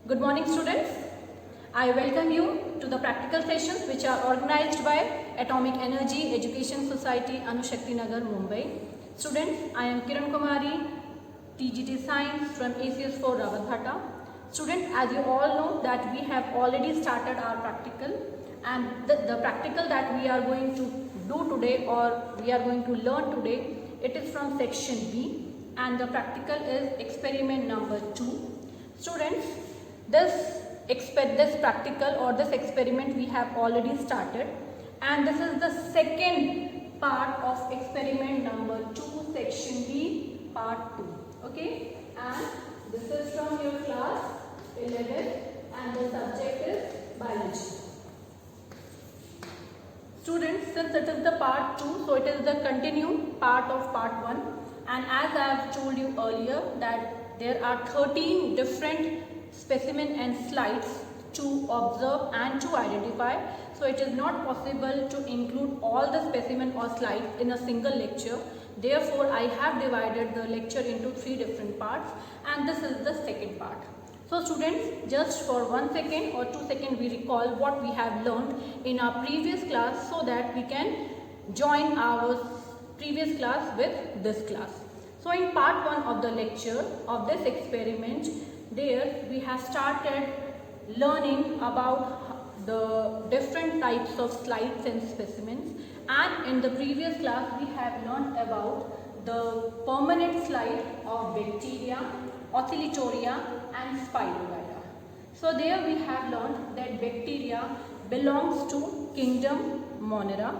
Good morning, students. I welcome you to the practical sessions which are organized by Atomic Energy Education Society, Anushakti Nagar, Mumbai. Students, I am Kiran Kumari, TGT Science from ACS4 Rawatbhata. Students, as you all know that we have already started our practical, and the practical that we are going to do today or we are going to learn today, it is from section B, and the practical is experiment number 2. Students, this practical or this experiment we have already started, and this is the second part of experiment number 2, section B, part 2. Okay, and this is from your class 11 and the subject is biology. Students, since it is the part 2, so it is the continued part of part 1, and as I have told you earlier that there are 13 different specimen and slides to observe and to identify. So it is not possible to include all the specimen or slides in a single lecture. Therefore, I have divided the lecture into 3 different parts, and this is the second part. So students, just for 1 second or 2 seconds we recall what we have learned in our previous class so that we can join our previous class with this class. So in part 1 of the lecture of this experiment, there we have started learning about the different types of slides and specimens, and in the previous class we have learned about the permanent slide of bacteria, Oscillatoria and Spirogyra. So there we have learned that bacteria belongs to kingdom Monera,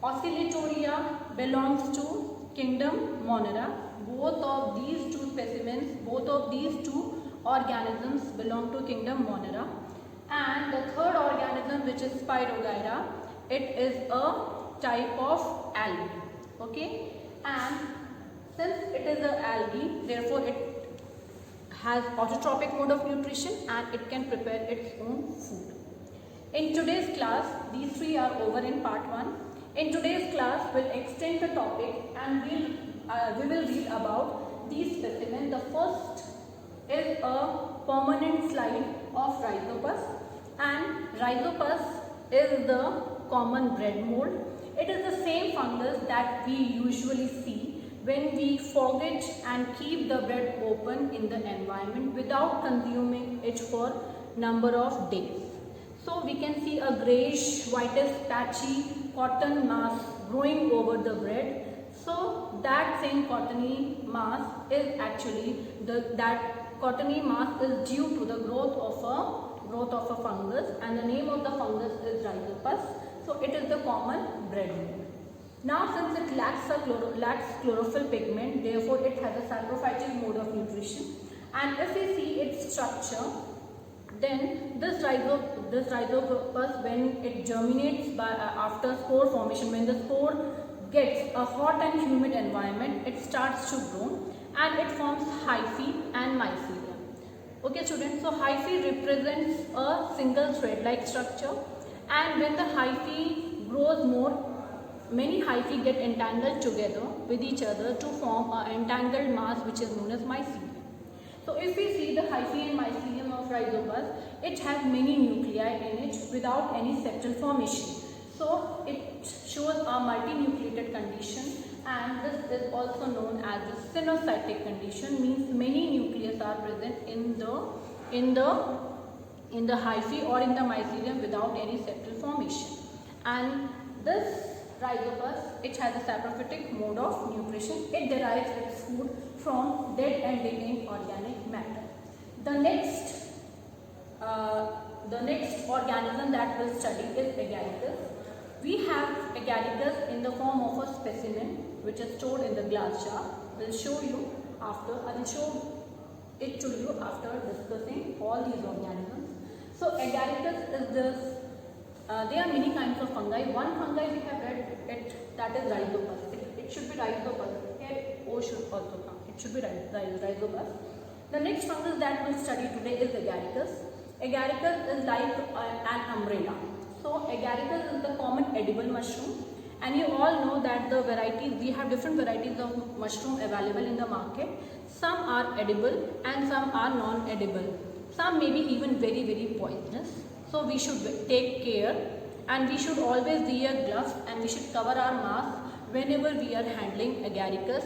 Oscillatoria belongs to kingdom Monera. Both of these two specimens, both of these two organisms belong to kingdom Monera, and the third organism, which is Spirogyra, it is a type of algae. Okay, and since it is an algae, therefore it has autotrophic mode of nutrition and it can prepare its own food. In today's class, these 3 are over in part 1. In today's class, we'll extend the topic and we will read about these specimens. The first is a permanent slide of Rhizopus, and Rhizopus is the common bread mold. It is the same fungus that we usually see when we forage and keep the bread open in the environment without consuming it for number of days. So we can see a grayish, whitish, patchy cotton mass growing over the bread. So that same cottony mass is actually that cottony mass is due to the growth of a fungus, and the name of the fungus is Rhizopus. So it is the common bread mold. Now, since it lacks chlorophyll pigment, therefore it has a saprophytic mode of nutrition. And if we see its structure, then this Rhizopus, when it germinates after spore formation, when the spore gets a hot and humid environment, it starts to grow and it forms hyphae and mycelium. Okay, students. So hyphae represents a single thread-like structure, and when the hyphae grows more, many hyphae get entangled together with each other to form an entangled mass which is known as mycelium. So if we see the hyphae and mycelium of Rhizopus, it has many nuclei in it without any septal formation. So it shows a multinucleated condition, and this is also known as the syncytic condition, means many nucleus are present in the hyphae or in the mycelium without any septal formation. And this Rhizopus, it has a saprophytic mode of nutrition. It derives its food from dead and decaying organic matter. The next organism that we'll study is Agaricus. We have Agaricus in the form of a specimen which is stored in the glass jar. I will show it to you after discussing all these organisms. So Agaricus is this. There are many kinds of fungi. One fungi we have read it, that is Rhizopus. It should be Rhizopus. Here O should also come. It should be Rhizopus. The next fungus that we'll study today is Agaricus. Agaricus is like an umbrella. So Agaricus is the common edible mushroom, and you all know that the varieties, we have different varieties of mushroom available in the market. Some are edible and some are non-edible. some may be even very poisonous. So we should take care, and we should always wear gloves, and we should cover our mouth whenever we are handling agaricus,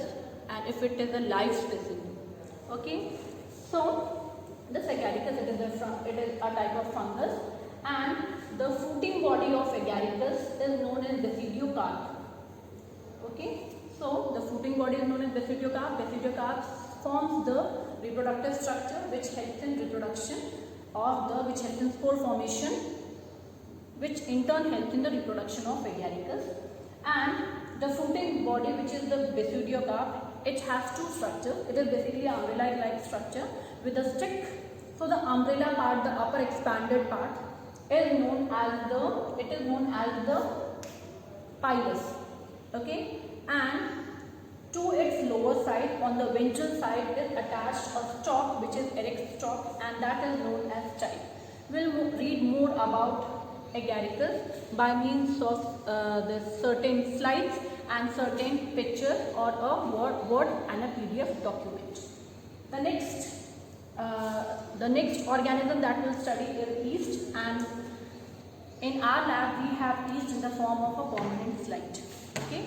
and if it is a live specimen. Okay, so this agaricus, it is a type of fungus, and the fruiting body of agaricus is known as basidiocarp. Okay, so the fruiting body is known as basidiocarp. Basidiocarp forms the reproductive structure which helps in reproduction which helps in spore formation, which in turn helps in the reproduction of agaricus. And the fruiting body, which is the basidiocarp, it has two structures. It is basically an umbrella-like structure with a stick. So the umbrella part, the upper expanded part, is known as the pilus. Okay, and to its lower side, on the ventral side, is attached a stalk, which is erect stalk, and that is known as style. We'll read more about agaricus by means of the certain slides and certain picture or a word and a PDF document. The next organism that we'll study is yeast, and in our lab we have yeast in the form of a permanent slide. Okay,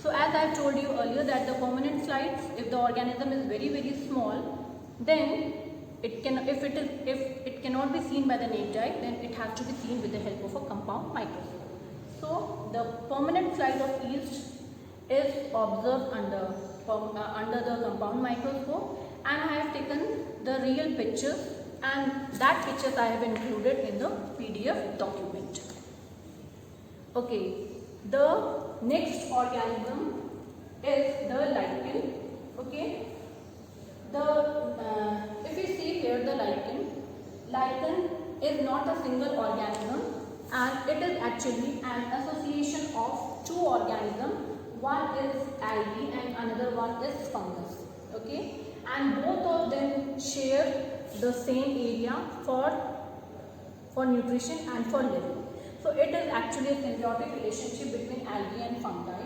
so as I told you earlier that the permanent slides, if the organism is very small, then it cannot be seen by the naked eye, then it has to be seen with the help of a compound microscope. So the permanent slide of yeast is observed under the compound microscope, and I have taken the real pictures, and that pictures I have included in the PDF document. Okay, the next organism is the lichen. Okay, if you see here the lichen is not a single organism, and it is actually an association of two organisms. One is algae and another one is fungus. Okay, and both of them share the same area for nutrition and for living. So it is actually a symbiotic relationship between algae and fungi.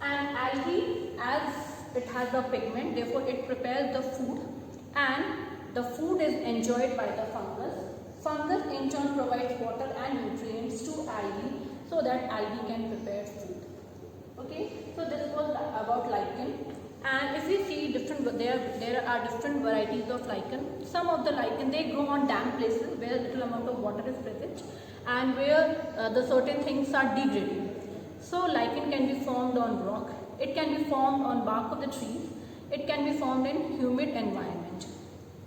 And algae, as it has the pigment, therefore it prepares the food, and the food is enjoyed by the fungus. Fungus in turn provides water and nutrients to algae so that algae can prepare food. Okay, so this was about lichen. And if you see there are different varieties of lichen. Some of the lichen, they grow on damp places where little amount of water is present, and where the certain things are degrading. So lichen can be formed on rock, it can be formed on bark of the trees, it can be formed in humid environment.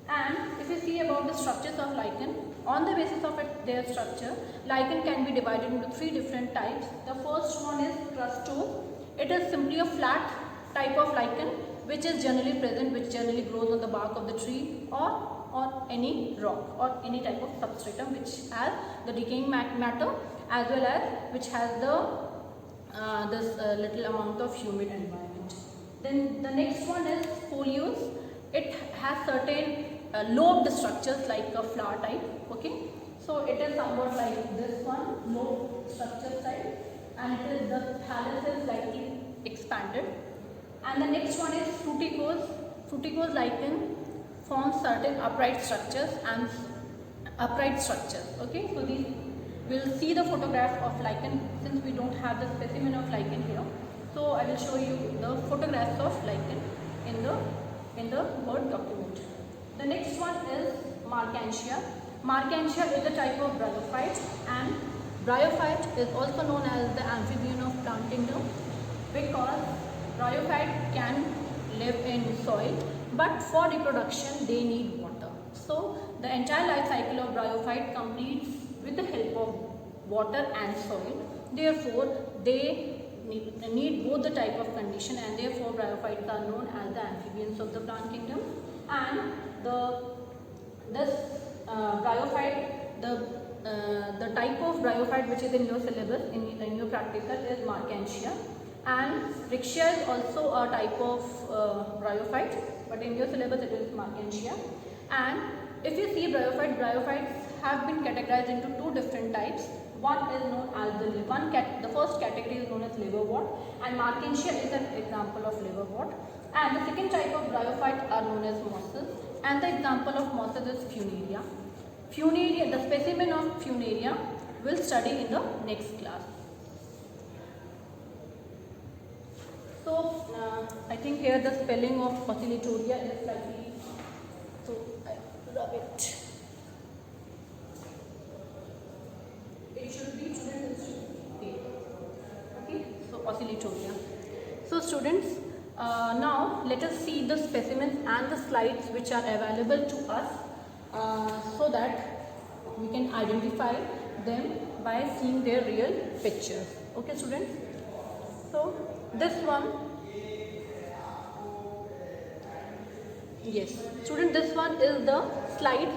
And if you see about the structures of lichen, on the basis of their structure, lichen can be divided into three different types. The first one is crustose. It is simply a flat type of lichen which is generally present, which generally grows on the bark of the tree or on any rock or any type of substratum which has the decaying matter, as well as which has this little amount of humid environment. Then the next one is foliose. It has certain lobed structures like a flower type. Okay, so it is somewhat like this one, lobed structure type, and it is the thallus is slightly expanded. And the next one is fruticose. Fruticose lichen forms certain upright structures. Okay, so these we'll see the photograph of lichen, since we don't have the specimen of lichen here. So I will show you the photographs of lichen in the Word document. The next one is Marchantia. Marchantia is a type of bryophyte, and bryophyte is also known as the amphibian of plant kingdom, because bryophyte can live in soil, but for reproduction they need water. So the entire life cycle of bryophyte completes with the help of water and soil. Therefore they need both the type of condition, and therefore bryophytes are known as the amphibians of the plant kingdom. And the type of bryophyte which is in your syllabus, in your practical, is Marchantia. And Rixia is also a type of bryophyte, but in your syllabus it is Marchantia. And if you see bryophytes have been categorized into two different types. One is known as the first category is known as liverwort, and Marchantia is an example of liverwort. And the second type of bryophyte are known as mosses, and the example of mosses is Funaria. Funaria, the specimen of Funaria, will study in the next class. So I think here the spelling of Oscillatoria is slightly, so I rub it. It should be okay. So Oscillatoria. So students, now let us see the specimens and the slides which are available to us, so that we can identify them by seeing their real pictures. Okay students. So this one, yes student, this one is the slide.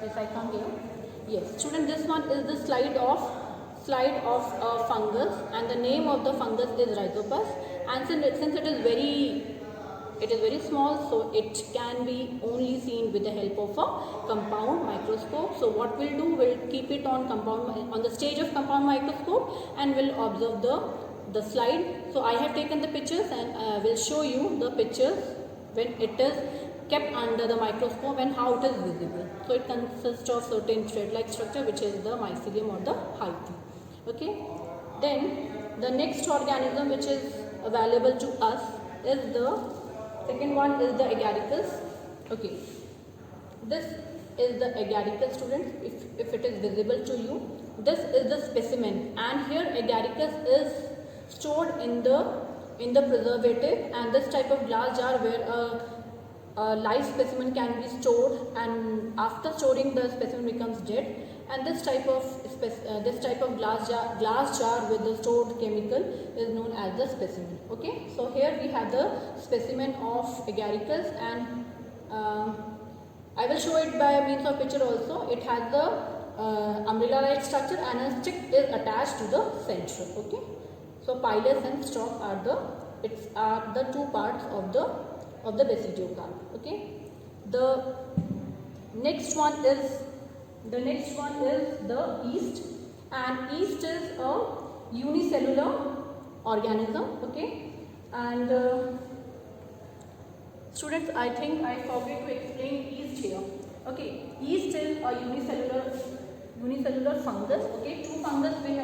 Yes, I come here. Yes student, this one is the slide of fungus, and the name of the fungus is Rhizopus. And since it is very small, so it can be only seen with the help of a compound microscope. So what we'll do, we'll keep it on the stage of compound microscope, and we'll observe the slide. So I have taken the pictures and will show you the pictures when it is kept under the microscope and how it is visible. So it consists of certain thread-like structure, which is the mycelium or the hyphae. Okay. Then the next organism which is available to us is the second one is the agaricus. Okay. This is the agaricus, students. If it is visible to you, this is the specimen, and here agaricus is stored in the preservative, and this type of glass jar where a live specimen can be stored, and after storing the specimen becomes dead, and this type of glass jar with the stored chemical is known as the specimen. Okay, so here we have the specimen of agaricus, and I will show it by means of picture also. It has the umbrella-like structure, and a stick is attached to the center. Okay, so pilus and stalk are the two parts of the basidiocarp. Okay, the next one is the yeast, and yeast is a unicellular organism. Okay, and students, I think I forgot to explain yeast here. Okay, yeast is a unicellular fungus. Okay, two fungus we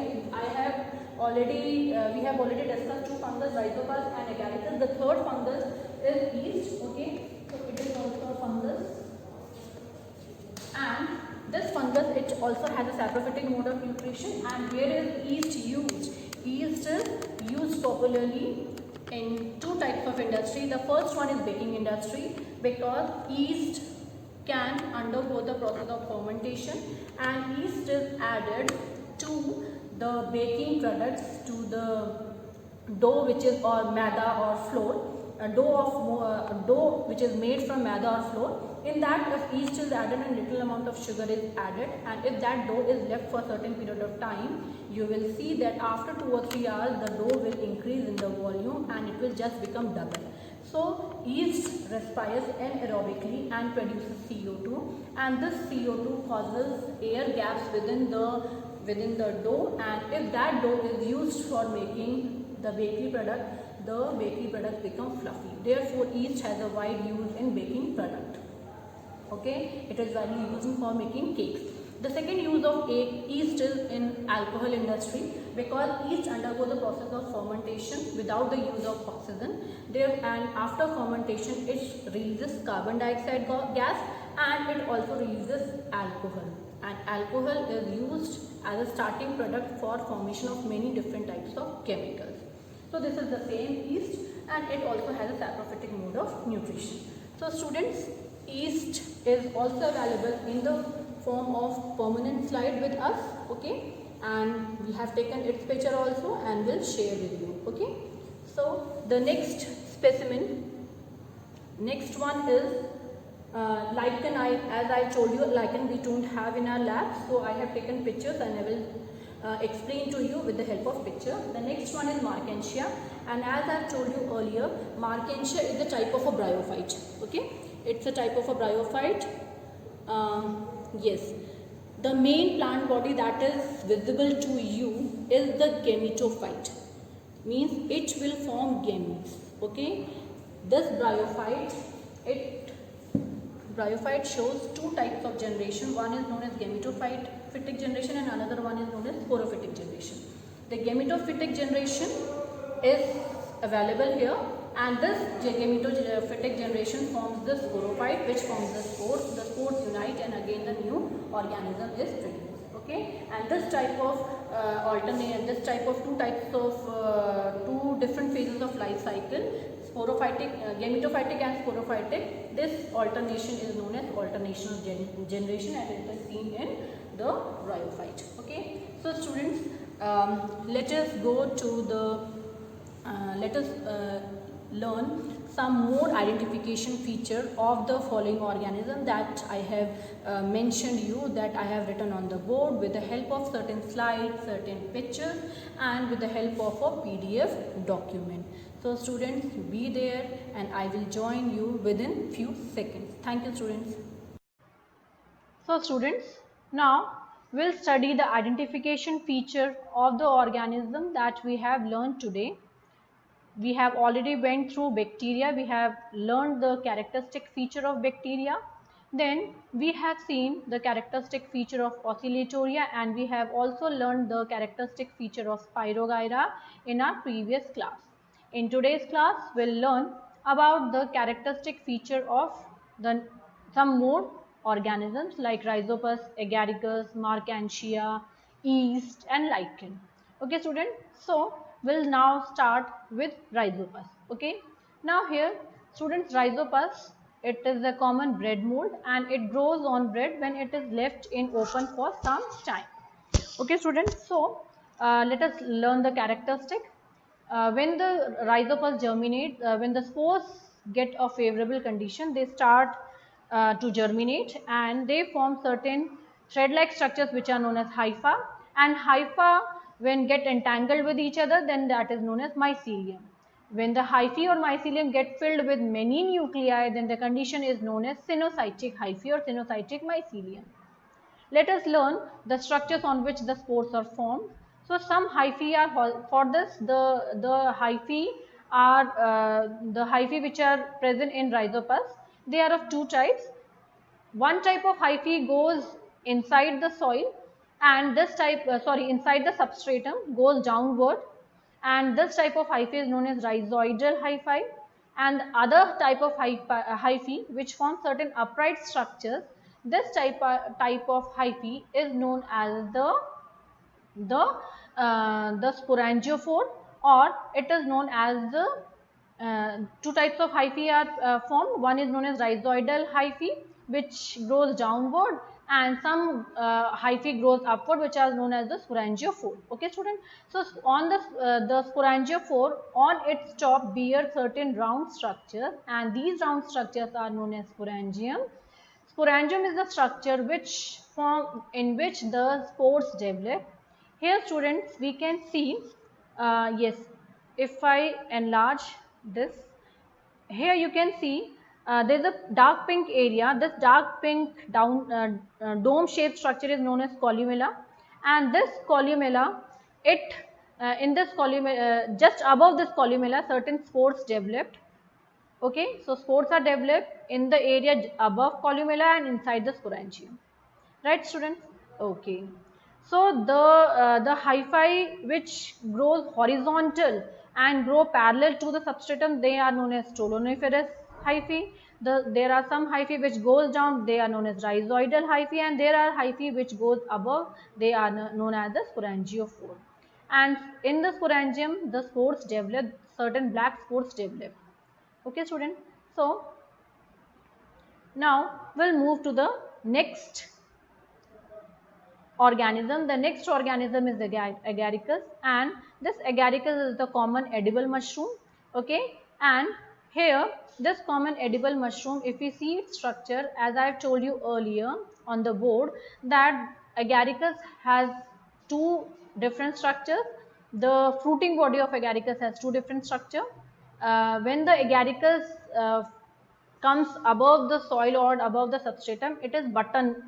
have already discussed two fungus, Rhizopus and agaricus. The third fungus is yeast. Okay, so it is also a fungus, and this fungus, it also has a saprophytic mode of nutrition. And where is yeast used? Yeast is used popularly in two types of industry. The first one is baking industry, because yeast can undergo the process of fermentation, and yeast is added to the baking products, to the dough which is or maida or flour, a dough which is made from maida or flour. In that, if yeast is added and little amount of sugar is added, and if that dough is left for a certain period of time, you will see that after 2 or 3 hours the dough will increase in the volume and it will just become double. So yeast respires anaerobically and produces CO2, and this CO2 causes air gaps within the dough, and if that dough is used for making the bakery product, the bakery product becomes fluffy. Therefore, yeast has a wide use in baking product. Okay, it is widely used for making cakes. The second use of yeast is in alcohol industry, because yeast undergoes the process of fermentation without the use of oxygen. And after fermentation, it releases carbon dioxide gas, and it also releases alcohol. And alcohol is used as a starting product for formation of many different types of chemicals. So this is the same yeast, and it also has a saprophytic mode of nutrition. So students, yeast is also available in the form of permanent slide with us. Okay, and we have taken its picture also and will share with you. Okay, so the next one is lichen. As I told you, lichen we don't have in our lab, so I have taken pictures and I will explain to you with the help of picture. The next one is Marchantia, and as I have told you earlier, Marchantia is a type of a bryophyte. Okay, it's a type of a bryophyte. Yes, the main plant body that is visible to you is the gametophyte, means it will form gametes. Okay, this bryophyte, Bryophyte shows two types of generation. One is known as gametophytic generation and another one is known as sporophytic generation. The gametophytic generation is available here, and this gametophytic generation forms the sporophyte, which forms the spores. The spores unite and again the new organism is produced. Okay, and this type of this type of two types of two different phases of life cycle, sporophytic, gametophytic and sporophytic, this alternation is known as alternational generation, and it is seen in the bryophyte. Okay, so students, let us go to the let us learn some more identification feature of the following organism that I have mentioned you, that I have written on the board with the help of certain slides, certain pictures, and with the help of a PDF document. So students, be there and I will join you within few seconds. Thank you students. So students, now we'll study the identification feature of the organism that we have learned today. We have already went through bacteria. We have learned the characteristic feature of bacteria. Then we have seen the characteristic feature of Oscillatoria, and we have also learned the characteristic feature of Spirogyra in our previous class. In today's class, we'll learn about the characteristic feature of some more organisms like Rhizopus, Agaricus, Marchantia, yeast and lichen. Okay student, so we'll now start with Rhizopus. Okay, now here students, Rhizopus, it is a common bread mold and it grows on bread when it is left in open for some time. Okay students, so let us learn the characteristic. When the Rhizopus germinate, when the spores get a favorable condition, they start to germinate and they form certain thread-like structures which are known as hypha, and hypha when get entangled with each other, then that is known as mycelium. When the hyphae or mycelium get filled with many nuclei, then the condition is known as synocytic hyphae or synocytic mycelium. Let us learn the structures on which the spores are formed. So some hyphae are, for this the hyphae are the hyphae which are present in Rhizopus. They are of two types. One type of hyphae goes inside the soil, and this type inside the substratum, goes downward, and this type of hyphae is known as rhizoidal hyphae. And the other type of hyphae which form certain upright structures, this type of hyphae is known as the sporangiophore, or it is known as the two types of hyphae are formed. One is known as rhizoidal hyphae which grows downward, and some hyphae grows upward which are known as the sporangiophore. Okay student, so on the sporangiophore, on its top bear certain round structures, and these round structures are known as sporangium. Sporangium is the structure in which the spores develop. Here students, we can see, yes, if I enlarge this, here you can see there is a dark pink area. This dark pink dome shaped structure is known as columella, and this columella, in this columella, just above this columella, certain spores developed. Okay, so spores are developed in the area above columella and inside the sporangium. Right students? Okay. So the hyphae which grows horizontal and grow parallel to the substratum, they are known as stoloniferous hyphae. There are some hyphae which goes down, they are known as rhizoidal hyphae, and there are hyphae which goes above, they are known as the sporangiophore. And in the sporangium, the spores develop, certain black spores develop. Okay student, so now we'll move to the next organism. The next organism is Agaricus, and this Agaricus is the common edible mushroom. Okay, and here this common edible mushroom, if we see its structure, as I have told you earlier on the board, that Agaricus has two different structures. The fruiting body of Agaricus has two different structure. When the Agaricus comes above the soil or above the substratum, it is button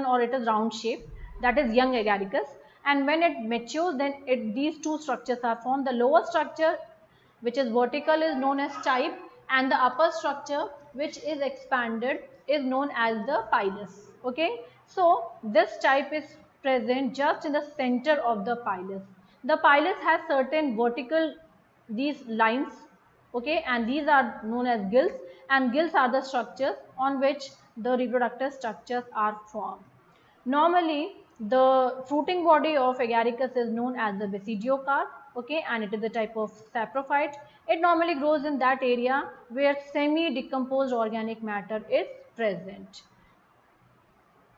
or it is round shape, that is young Agaricus. And when it matures, then these two structures are formed. The lower structure which is vertical is known as stipe, and the upper structure which is expanded is known as the pilus. Okay, so this type is present just in the center of the pilus. The pilus has certain vertical these lines, okay, and these are known as gills, and gills are the structures on which the reproductive structures are formed. Normally, the fruiting body of Agaricus is known as the basidiocarp, okay, and it is a type of saprophyte. It normally grows in that area where semi-decomposed organic matter is present.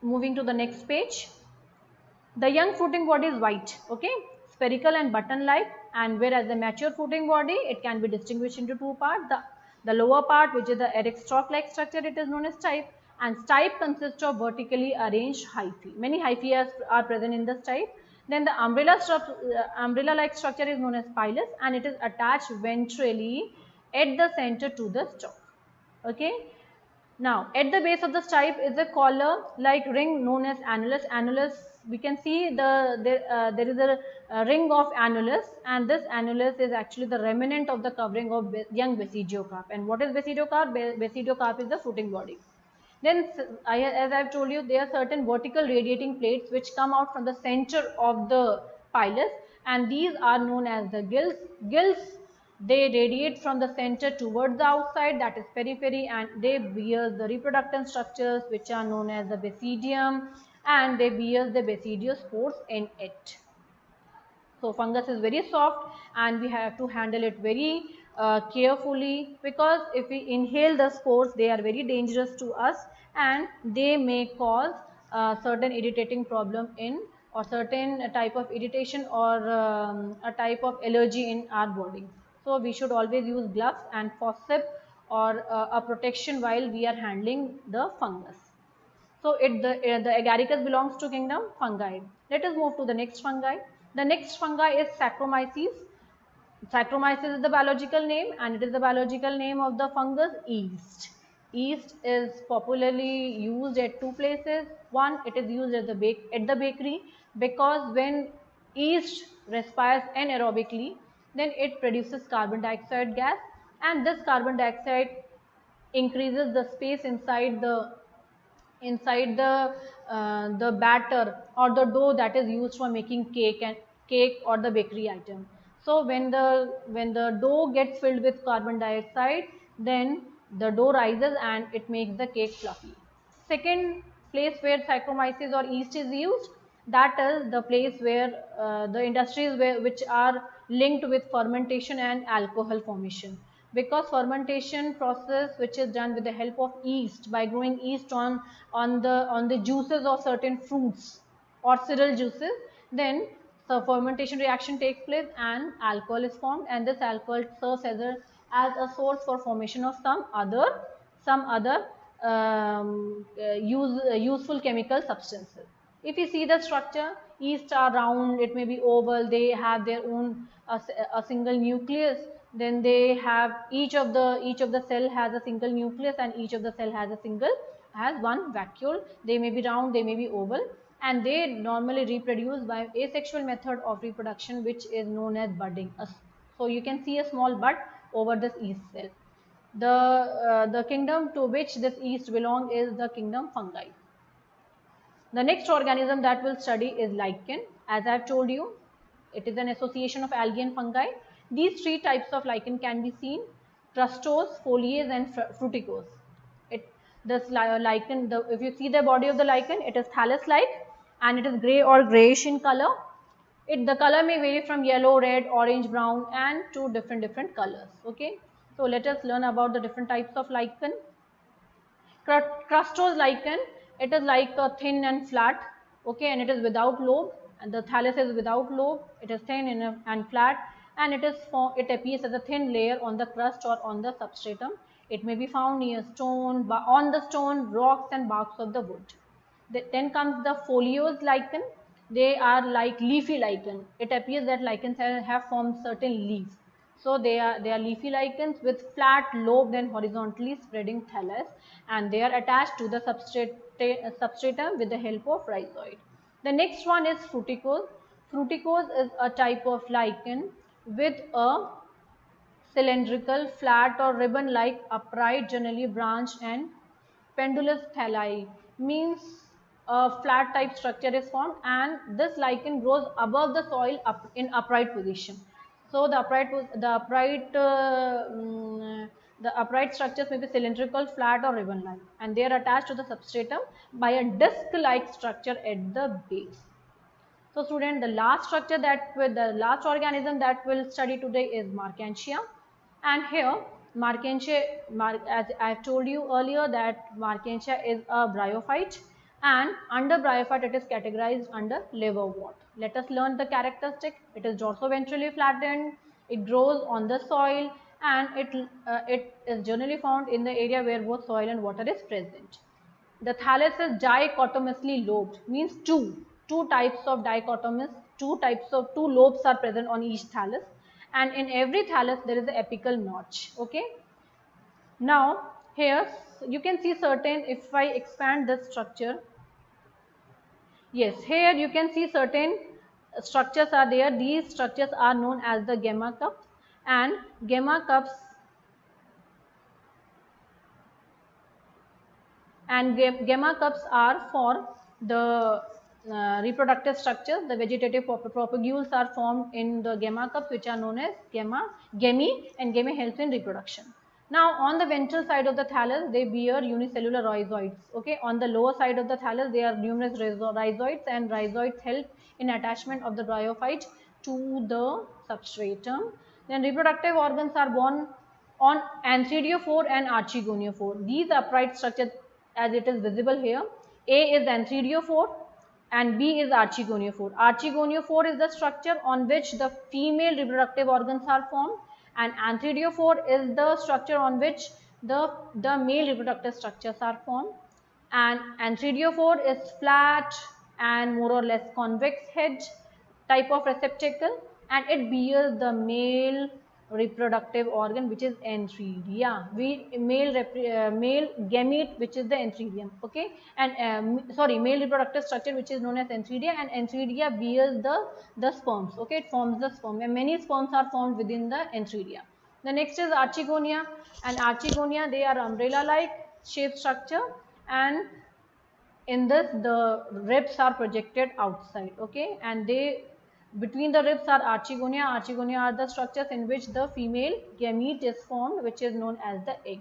Moving to the next page. The young fruiting body is white, okay, spherical and button-like, and whereas the mature fruiting body, it can be distinguished into two parts. The lower part, which is the eric stalk-like structure, it is known as stipe, and stipe consists of vertically arranged hyphae. Many hyphae are present in the stipe. Then the umbrella-like structure is known as pilus, and it is attached ventrally at the center to the stalk. Okay. Now, at the base of the stipe is a collar-like ring known as annulus. Annulus, we can see there is a ring of annulus, and this annulus is actually the remnant of the covering of young basidiocarp. And what is basidiocarp? Basidiocarp is the fruiting body. Then, as I have told you, there are certain vertical radiating plates which come out from the center of the pilus, and these are known as the gills. Gills, they radiate from the center towards the outside, that is periphery, and they bear the reproductive structures which are known as the basidium, and they bear the basidiospores in it. So fungus is very soft, and we have to handle it very carefully, because if we inhale the spores, they are very dangerous to us, and they may cause certain irritating problem in, or certain type of irritation, or a type of allergy in our body. So we should always use gloves and forceps, or a protection while we are handling the fungus. So the agaricus belongs to kingdom fungi. Let us move to the next fungi. The next fungi is Saccharomyces. Saccharomyces is the biological name, and it is the biological name of the fungus yeast. Yeast is popularly used at two places. One, it is used at the bakery, because when yeast respires anaerobically, then it produces carbon dioxide gas, and this carbon dioxide increases the space inside the batter or the dough that is used for making cake or the bakery item. So when the dough gets filled with carbon dioxide, then the dough rises and it makes the cake fluffy. Second place where Saccharomyces or yeast is used, that is the place where the industries which are linked with fermentation and alcohol formation, because fermentation process which is done with the help of yeast, by growing yeast on the juices of certain fruits or cereal juices, then the fermentation reaction takes place and alcohol is formed, and this alcohol serves as a source for formation of some other useful chemical substances. If you see the structure, yeast are round, it may be oval, they have their own a single nucleus. Then they have each of the cell has a single nucleus, and each of the cell has one vacuole. They may be round, they may be oval, and they normally reproduce by asexual method of reproduction, which is known as budding. So you can see a small bud over this yeast cell. The kingdom to which this yeast belong is the kingdom fungi. The next organism that we'll study is lichen. As I've told you, it is an association of algae and fungi. These three types of lichen can be seen: crustose, foliase, and fruticose. If you see the body of the lichen, it is thallus-like, and it is grey or greyish in color. The color may vary from yellow, red, orange, brown, and to different colors. Okay, so let us learn about the different types of lichen. Crustose lichen, it is like a thin and flat, okay, and it is without lobe, and the thallus is without lobe. It is thin and flat, and it appears as a thin layer on the crust or on the substratum. It may be found near on the stone, rocks, and barks of the wood. Then comes the foliose lichen. They are like leafy lichen. It appears that lichens have formed certain leaves. So they are leafy lichens with flat lobed and horizontally spreading thallus, and they are attached to the substratum with the help of rhizoid. The next one is fruticose. Fruticose is a type of lichen with a cylindrical, flat or ribbon-like, upright, generally branched and Pendulous thalli means a flat type structure is formed, and this lichen grows above the soil in upright position. So the upright structures may be cylindrical, flat, or ribbon-like, and they are attached to the substratum by a disc-like structure at the base. So student, the last organism that we'll study today is Marchantia. And here as I have told you earlier, that Marchantia is a bryophyte, and under bryophyte it is categorized under liverwort. Let us learn the characteristic. It is dorsoventrally flattened, it grows on the soil, and it is generally found in the area where both soil and water is present. The thallus is dichotomously lobed, means two types of dichotomous, two lobes are present on each thallus, and in every thallus there is an apical notch. Okay. Now here you can see certain, if I expand this structure, yes, here you can see certain structures are there. These structures are known as the gamma cups, and gamma cups gamma cups are for the reproductive structures. The vegetative propagules are formed in the gamma cups, which are known as gamete, and gamete helps in reproduction. Now on the ventral side of the thallus they bear unicellular rhizoids. Okay, on the lower side of the thallus there are numerous rhizoids, and rhizoids help in attachment of the bryophyte to the substratum. Then reproductive organs are born on antherdiophore and archegoniophore. These upright structures, as it is visible here, A is antherdiophore and B is archegoniophore. Archegoniophore is the structure on which the female reproductive organs are formed, and antherdiophore is the structure on which the male reproductive structures are formed. And antherdiophore is flat and more or less convex head type of receptacle, and it bears the male reproductive organ, which is antheridia. Male gamete, which is the antheridium. Okay, and male reproductive structure, which is known as antheridia, and antheridia bears the sperms. Okay, it forms the sperm, and many sperms are formed within the antheridia. The next is archegonia, and archegonia, they are umbrella like shape structure, and in this the ribs are projected outside. Okay, and they between the ribs are archegonia. Archegonia are the structures in which the female gamete is formed, which is known as the egg.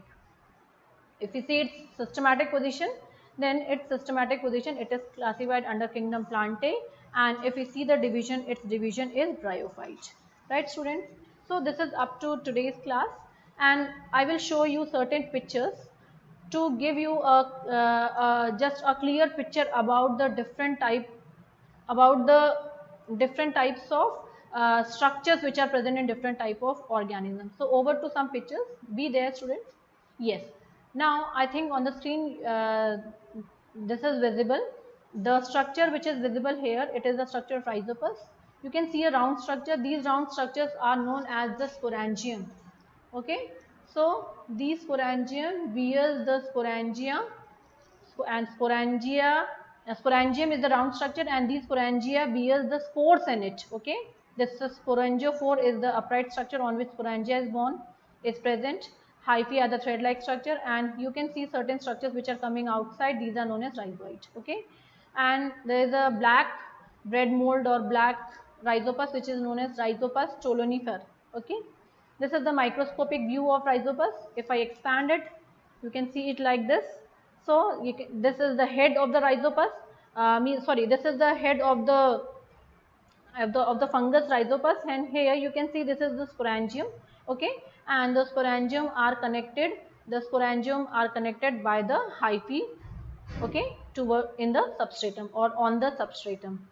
If we see its systematic position, then its systematic position, it is classified under kingdom Plantae, and if we see the division, its division is bryophyte. Right students? So this is up to today's class, and I will show you certain pictures to give you just a clear picture about the different types of structures which are present in different type of organisms. So over to some pictures. Be there students. Yes. Now I think on the screen this is visible. The structure which is visible here, it is the structure of Rhizopus. You can see a round structure. These round structures are known as the sporangium. Okay, so these sporangium bears the sporangia, and sporangium is the round structure, and these sporangia bears the spores in it. Okay, this sporangiophore is the upright structure on which sporangia is present. Hyphae are the thread-like structure, and you can see certain structures which are coming outside. These are known as rhizoid. Okay, and there is a black bread mold or black rhizopus, which is known as Rhizopus cholonifer. Okay, this is the microscopic view of Rhizopus. If I expand it, you can see it like this. So this is the head of the Rhizopus. This is the head of the fungus Rhizopus, and here you can see this is the sporangium. Okay, and the sporangium are connected. The sporangium are connected by the hyphae. Okay, to work in the substratum or on the substratum.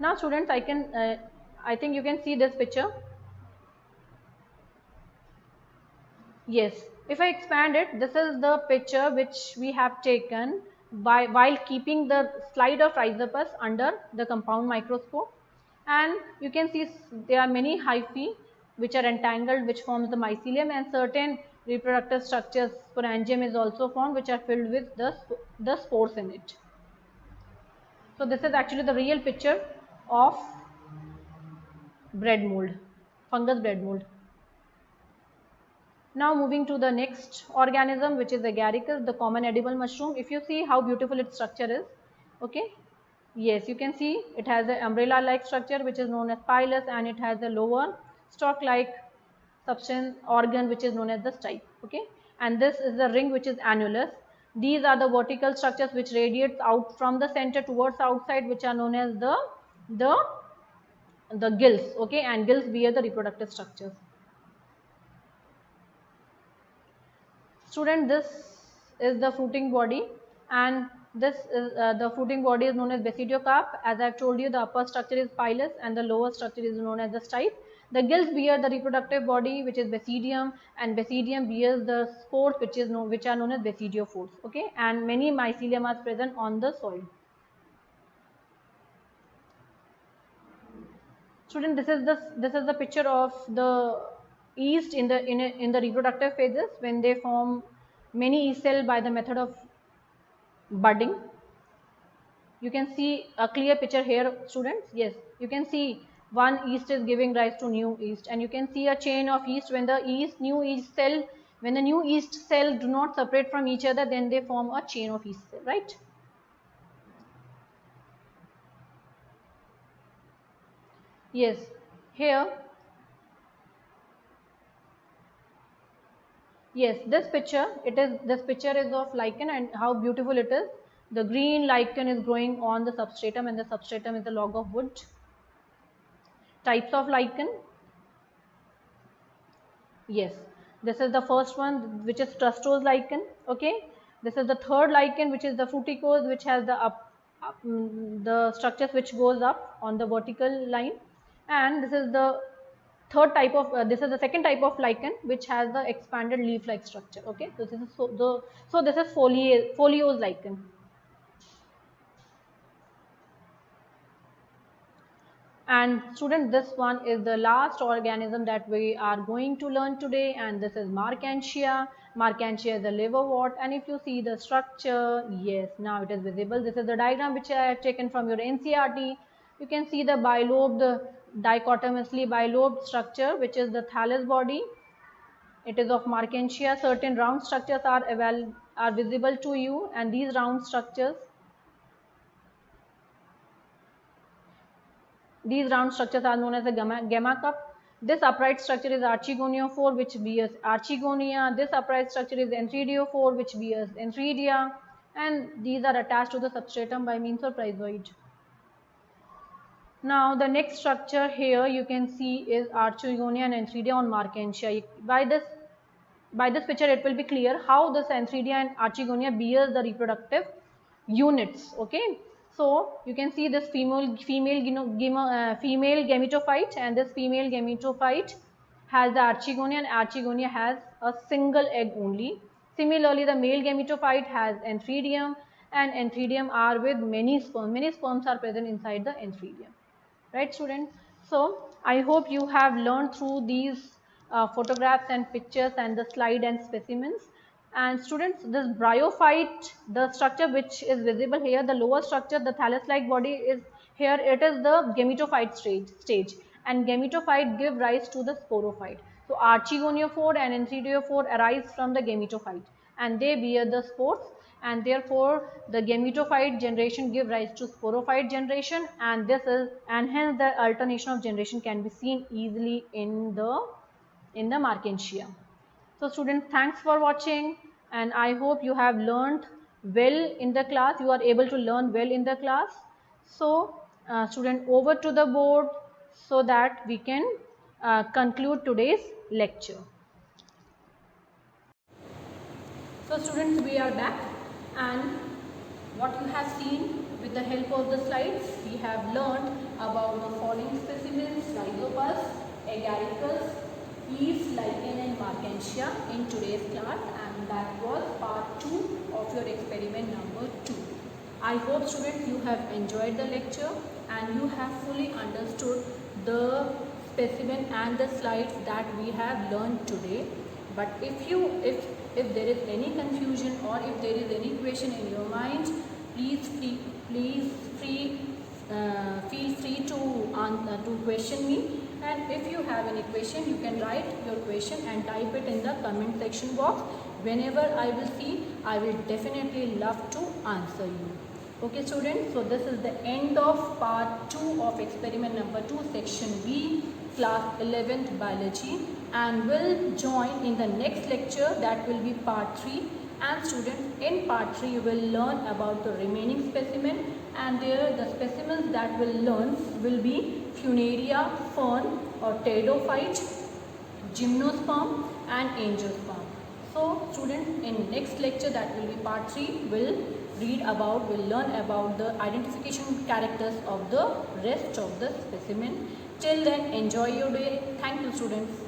Now students, I think you can see this picture. Yes, if I expand it, this is the picture which we have taken while keeping the slide of Rhizopus under the compound microscope, and you can see there are many hyphae which are entangled, which forms the mycelium, and certain reproductive structures, sporangium is also formed, which are filled with the spores in it. So this is actually the real picture of bread mold, fungus bread mold. Now moving to the next organism, which is agaricus, the common edible mushroom. If you see how beautiful its structure is, okay. Yes, you can see it has an umbrella-like structure which is known as pilus, and it has a lower stalk-like substance organ which is known as the stipe. Okay, and this is the ring which is annulus. These are the vertical structures which radiates out from the center towards outside, which are known as the the gills. Okay, and gills bear the reproductive structures. Student, this is the fruiting body, and this is the fruiting body is known as basidiocarp. As I have told you, the upper structure is pilus and the lower structure is known as the stipe. The gills bear the reproductive body, which is basidium, and basidium bears the spores, which are known as basidiophores. Okay, and many mycelium are present on the soil. Student, this is the picture of the yeast in the reproductive phases when they form many yeast cell by the method of budding. You can see a clear picture here, students. Yes, you can see one yeast is giving rise to new yeast, and you can see a chain of yeast. When the new yeast cell do not separate from each other, then they form a chain of yeast cell, right? Yes, here. Yes, this picture is of lichen, and how beautiful it is. The green lichen is growing on the substratum, and the substratum is a log of wood. Types of lichen. Yes, this is the first one, which is trustose lichen. Okay, this is the third lichen, which is the fruticose, which has the structures which goes up on the vertical line, and this is the this is the second type of lichen, which has the expanded leaf-like structure. Okay, so this is this is foliose lichen. And student, this one is the last organism that we are going to learn today, and this is Marchantia. Marchantia is a liverwort, and if you see the structure, yes, now it is visible. This is the diagram which I have taken from your NCERT. You can see the dichotomously bilobed structure, which is the thallus body. It is of Marchantia. Certain round structures are visible to you, and these round structures are known as the gamma cup. This upright structure is archegoniaphore, which bears archegonia. This upright structure is enthridiophore, which bears enthridia, and these are attached to the substratum by means of rhizoid. Now the next structure here you can see is archegonia and enthridia on Marchantia. By this picture it will be clear how this enthridia and archegonia bears the reproductive units. Okay, so you can see this female gametophyte, and this female gametophyte has the archegonia, and archegonia has a single egg only. Similarly, the male gametophyte has enthridium, and enthridium are with many sperms. Many sperms are present inside the enthridium. Right, students? So I hope you have learned through these photographs and pictures and the slide and specimens. And students, this bryophyte, the structure which is visible here, the lower structure, the thallus-like body is here. It is the gametophyte stage, and gametophyte give rise to the sporophyte. So archegoniophore and enthridiophore arise from the gametophyte, and they bear the spores, and therefore the gametophyte generation give rise to sporophyte generation, and hence the alternation of generation can be seen easily in the Marchantia. So students, thanks for watching, and I hope you have learned well in the class. You are able to learn well in the class. So student, over to the board so that we can conclude today's lecture. So students, we are back, and what you have seen with the help of the slides, we have learned about the following specimens: Rhizopus, Agaricus, yeast, lichen and Marchantia in today's class, and that was part 2 of your experiment number 2. I hope students you have enjoyed the lecture and you have fully understood the specimen and the slides that we have learned today. But if there is any confusion or if there is any question in your mind, please feel free to question me, And if you have any question, you can write your question and type it in the comment section box. Whenever I will see, I will definitely love to answer you. Okay students, so this is the end of part 2 of experiment number 2, section B, class 11th biology, and will join in the next lecture, that will be part 3. And students, in part 3 you will learn about the remaining specimen, and there the specimens that will learn will be Funaria fern or pteridophyte, gymnosperm and angiosperm. So students, in next lecture, that will be part 3, will learn about the identification characters of the rest of the specimen. Till then, enjoy your day. Thank you students.